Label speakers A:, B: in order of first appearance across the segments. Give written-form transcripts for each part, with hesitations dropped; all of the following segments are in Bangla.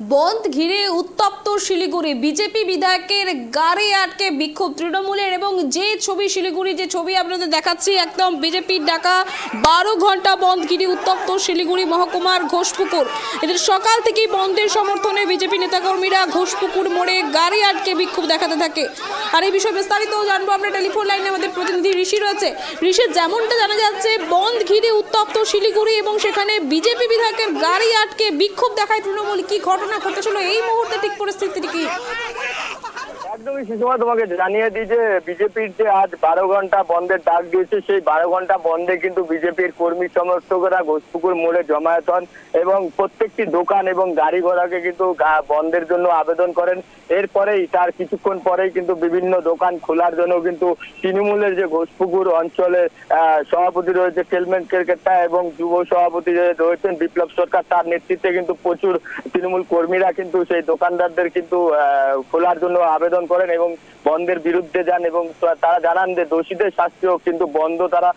A: বন্ধ ঘিরে উত্তপ্ত শিলিগুড়ি। বিজেপি বিধায়কের গাড়ি আটকে বিক্ষোভ তৃণমূলের। এবং যে ছবি শিলিগুড়ি, যে ছবি আপনাদের দেখাচ্ছি, একদম বিজেপির ডাকা 12 ঘন্টা বন্ধ ঘিরে উত্তপ্ত শিলিগুড়ি মহকুমার ঘোষপুকুর। এদের সকাল থেকেই বন্ধের সমর্থনে বিজেপি নেতাকর্মীরা ঘোষপুকুর মোড়ে গাড়ি আটকে বিক্ষোভ দেখাতে থাকে। আর এই বিষয়ে বিস্তারিত জানবো আমরা, টেলিফোন লাইনে আমাদের প্রতিনিধি ঋষি রয়েছে। ঋষি, যেমনটা জানা যাচ্ছে, বন্ধ ঘিরে উত্তপ্ত শিলিগুড়ি এবং সেখানে বিজেপি বিধায়কের গাড়ি আটকে বিক্ষোভ দেখায় তৃণমূল। কি ঘটনা ঘটেছিল এই মুহূর্তে, ঠিক পরিস্থিতি কি?
B: একদমই সুষমা, তোমাকে জানিয়ে দিই যে বিজেপির যে আজ 12 ঘন্টা বন্ধের ডাক দিয়েছে, সেই 12 ঘন্টা বন্ধে কিন্তু বিজেপির কর্মী সমর্থকরা ঘোষপুকুর মোড়ে জমায়েত হন এবং প্রত্যেকটি দোকান এবং গাড়ি ঘোড়াকে কিন্তু বন্ধের জন্য আবেদন করেন। এরপরেই তার কিছুক্ষণ পরেই কিন্তু বিভিন্ন দোকান খোলার জন্য কিন্তু তৃণমূলের যে ঘোষপুকুর অঞ্চলের সভাপতি রয়েছে কেলমেন কেরকেট্টা এবং যুব সভাপতি রয়েছেন বিপ্লব সরকার, তার নেতৃত্বে কিন্তু প্রচুর তৃণমূল কর্মীরা কিন্তু সেই দোকানদারদের কিন্তু খোলার জন্য আবেদন করেন এবং বন্ধের বিরুদ্ধে যান এবং তারা জানান যে দোষীদের শাস্তি হোক, কিন্তু বন্ধ তারা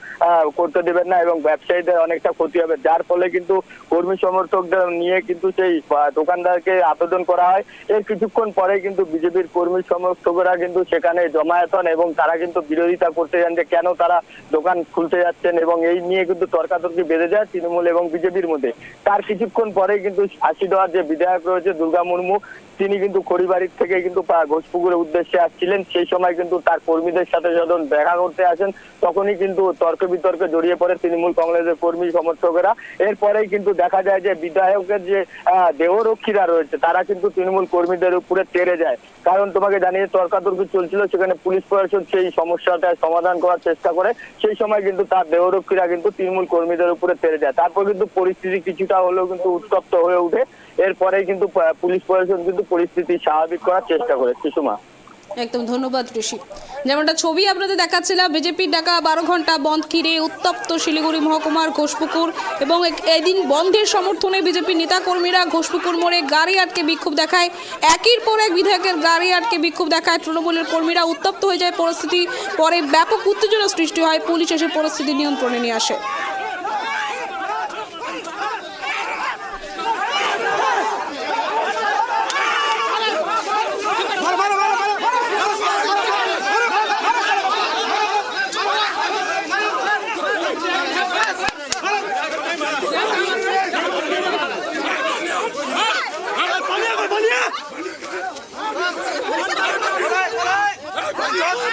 B: করতে দেবেন না এবং ব্যবসায়ীদের অনেকটা ক্ষতি হবে। যার ফলে কিন্তু কর্মী সমর্থকদের নিয়ে কিন্তু সেই দোকানদারকে আবেদন করা হয়। এর কিছুক্ষণ পরে কিন্তু বিজেপির কর্মী সমর্থকরা কিন্তু সেখানে জমায়েত হন এবং তারা কিন্তু বিরোধিতা করতে যান যে কেন তারা দোকান খুলতে যাচ্ছেন এবং এই নিয়ে কিন্তু তর্কাতর্কি বেঁধে যায় তৃণমূল এবং বিজেপির মধ্যে। তার কিছুক্ষণ পরে কিন্তু হাসিদোয়ার যে বিধায়ক রয়েছে দুর্গা মুর্মু, তিনি কিন্তু খড়িবাড়ির থেকে কিন্তু ঘোষপুকুরের উদ্দেশ্যে আসছিলেন। সেই সময় কিন্তু তার কর্মীদের সাথে যখন দেখা করতে আসেন তখনই কিন্তু তর্ক বিতর্কে জড়িয়ে পড়ে তৃণমূল কংগ্রেসের কর্মী সমর্থকেরা। এরপরেই কিন্তু দেখা যায় যে বিধায়কের যে দেহরক্ষীরা রয়েছে তারা কিন্তু তৃণমূল কর্মীদের উপরে তেড়ে যায়। কারণ তোমাকে জানিয়ে তর্কাতর্কি চলছিল, সেখানে পুলিশ প্রশাসন সেই সমস্যাটা সমাধান করার চেষ্টা করে। সেই সময় কিন্তু তার দেহরক্ষীরা কিন্তু তৃণমূল কর্মীদের উপরে তেড়ে যায়। তারপর কিন্তু পরিস্থিতি কিছুটা হলেও কিন্তু উত্তপ্ত হয়ে ওঠে। এরপরে কিন্তু পুলিশ প্রশাসন কিন্তু পরিস্থিতি স্বাভাবিক করার চেষ্টা করে। সুষমা,
A: একদম ধন্যবাদ ঋষি। যেমনটা ছবি আপনাদের দেখাচ্ছিলাম, বিজেপির ডাকা 12 ঘন্টা বন্ধ ঘিরে উত্তপ্ত শিলিগুড়ি মহকুমার ঘোষপুকুর এবং এদিন বন্ধের সমর্থনে বিজেপির নেতাকর্মীরা ঘোষপুকুর মোড়ে গাড়ি আটকে বিক্ষোভ দেখায়। একের পর এক বিধায়কের গাড়ি আটকে বিক্ষোভ দেখায় তৃণমূলের কর্মীরা। উত্তপ্ত হয়ে যায় পরিস্থিতি, পরে ব্যাপক উত্তেজনা সৃষ্টি হয়, পুলিশ এসে পরিস্থিতি নিয়ন্ত্রণে নিয়ে আসে।